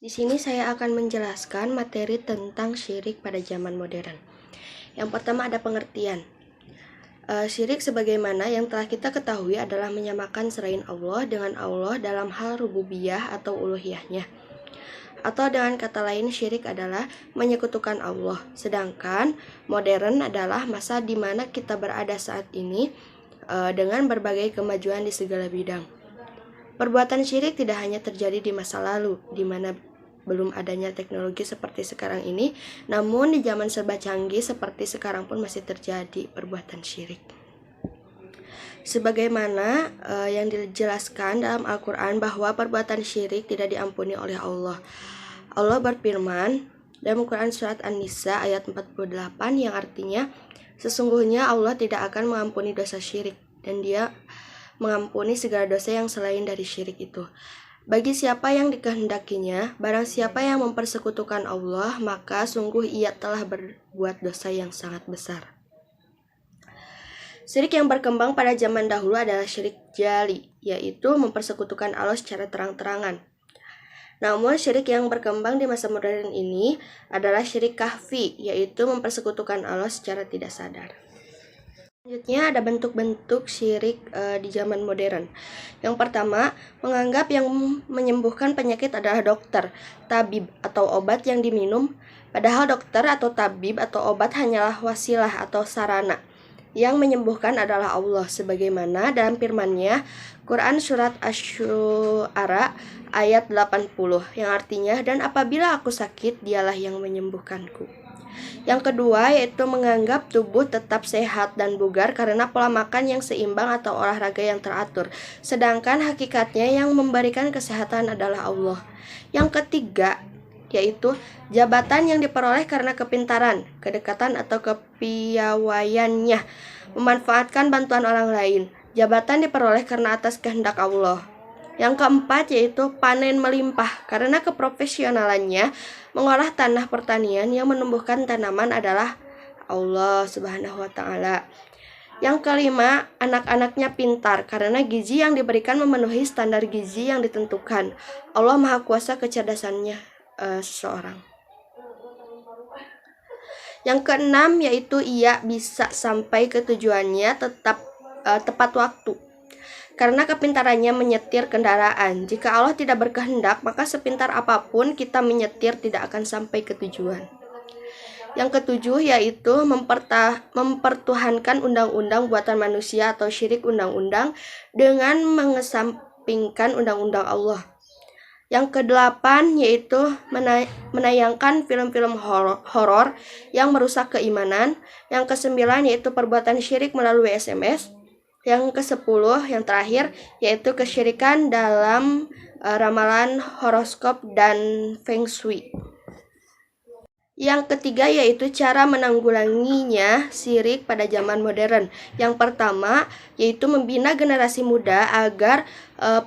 Di sini saya akan menjelaskan materi tentang syirik pada zaman modern. Yang pertama ada pengertian. Syirik sebagaimana yang telah kita ketahui adalah menyamakan selain Allah dengan Allah dalam hal rububiyah atau uluhiyahnya. Atau dengan kata lain, syirik adalah menyekutukan Allah. Sedangkan modern adalah masa di mana kita berada saat ini dengan berbagai kemajuan di segala bidang. Perbuatan syirik tidak hanya terjadi di masa lalu, di mana belum adanya teknologi seperti sekarang ini, namun di zaman serba canggih seperti sekarang pun masih terjadi perbuatan syirik. Sebagaimana yang dijelaskan dalam Al-Quran bahwa perbuatan syirik tidak diampuni oleh Allah. Allah berfirman dalam Quran Surat An-Nisa ayat 48 yang artinya, sesungguhnya Allah tidak akan mengampuni dosa syirik, dan Dia mengampuni segala dosa yang selain dari syirik itu. Bagi siapa yang dikehendakinya, barang siapa yang mempersekutukan Allah, maka sungguh ia telah berbuat dosa yang sangat besar. Syirik yang berkembang pada zaman dahulu adalah syirik jali, yaitu mempersekutukan Allah secara terang-terangan. Namun syirik yang berkembang di masa modern ini adalah syirik kahfi, yaitu mempersekutukan Allah secara tidak sadar. Selanjutnya ada bentuk-bentuk syirik di zaman modern. Yang pertama, menganggap yang menyembuhkan penyakit adalah dokter, tabib, atau obat yang diminum, padahal dokter atau tabib atau obat hanyalah wasilah atau sarana. Yang menyembuhkan adalah Allah, sebagaimana dalam firman-Nya Quran Surat Asy-Syu'ara ayat 80, yang artinya, dan apabila aku sakit, dialah yang menyembuhkanku. Yang kedua yaitu menganggap tubuh tetap sehat dan bugar karena pola makan yang seimbang atau olahraga yang teratur, sedangkan hakikatnya yang memberikan kesehatan adalah Allah. Yang ketiga yaitu jabatan yang diperoleh karena kepintaran, kedekatan atau kepiawaiannya, memanfaatkan bantuan orang lain. Jabatan diperoleh karena atas kehendak Allah. Yang keempat yaitu panen melimpah karena keprofesionalannya mengolah tanah pertanian yang menumbuhkan tanaman adalah Allah Subhanahu wa Ta'ala. Yang kelima, anak-anaknya pintar karena gizi yang diberikan memenuhi standar gizi yang ditentukan. Allah Maha Kuasa kecerdasannya seseorang. Yang keenam yaitu ia bisa sampai ke tujuannya tepat waktu, karena kepintarannya menyetir kendaraan. Jika Allah tidak berkehendak, maka sepintar apapun kita menyetir tidak akan sampai ke tujuan. Yang ketujuh yaitu mempertuhankan undang-undang buatan manusia atau syirik undang-undang dengan mengesampingkan undang-undang Allah. Yang kedelapan yaitu menayangkan film-film horor yang merusak keimanan. Yang kesembilan yaitu perbuatan syirik melalui SMS. Yang ke-10 yang terakhir yaitu kesyirikan dalam ramalan, horoskop, dan feng shui. Yang ketiga yaitu cara menanggulanginya syirik pada zaman modern. Yang pertama yaitu membina generasi muda agar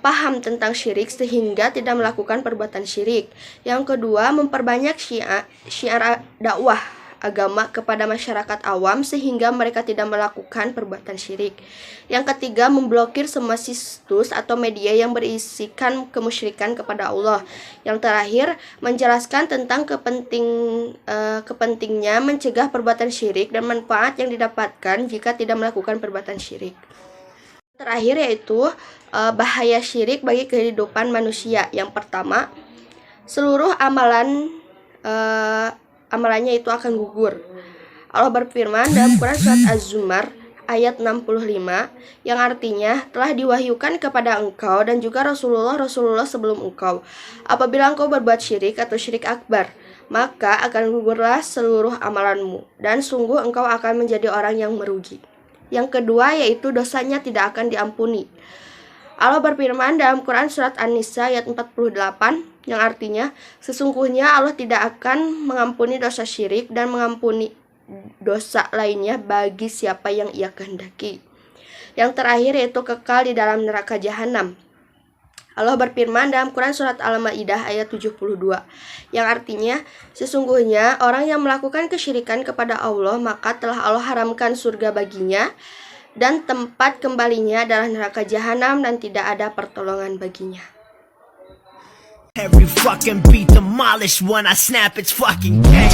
paham tentang syirik sehingga tidak melakukan perbuatan syirik. Yang kedua, memperbanyak syiar dakwah agama kepada masyarakat awam sehingga mereka tidak melakukan perbuatan syirik. Yang ketiga, memblokir semua situs atau media yang berisikan kemusyrikan kepada Allah. Yang terakhir, menjelaskan tentang kepentingnya mencegah perbuatan syirik dan manfaat yang didapatkan jika tidak melakukan perbuatan syirik. Terakhir yaitu bahaya syirik bagi kehidupan manusia. Yang pertama, seluruh amalannya itu akan gugur. Allah berfirman dalam Quran Surat Az-Zumar ayat 65 yang artinya, telah diwahyukan kepada engkau dan juga Rasulullah sebelum engkau, apabila engkau berbuat syirik atau syirik akbar, maka akan gugurlah seluruh amalanmu dan sungguh engkau akan menjadi orang yang merugi. Yang kedua yaitu dosanya tidak akan diampuni. Allah berfirman dalam Quran Surat An-Nisa ayat 48 yang artinya, sesungguhnya Allah tidak akan mengampuni dosa syirik dan mengampuni dosa lainnya bagi siapa yang ia kehendaki. Yang terakhir yaitu kekal di dalam neraka jahanam. Allah berfirman dalam Quran Surat Al-Ma'idah ayat 72 yang artinya, sesungguhnya orang yang melakukan kesyirikan kepada Allah maka telah Allah haramkan surga baginya dan tempat kembalinya adalah neraka jahanam dan tidak ada pertolongan baginya. Every fucking beat demolished when I snap, it's fucking game.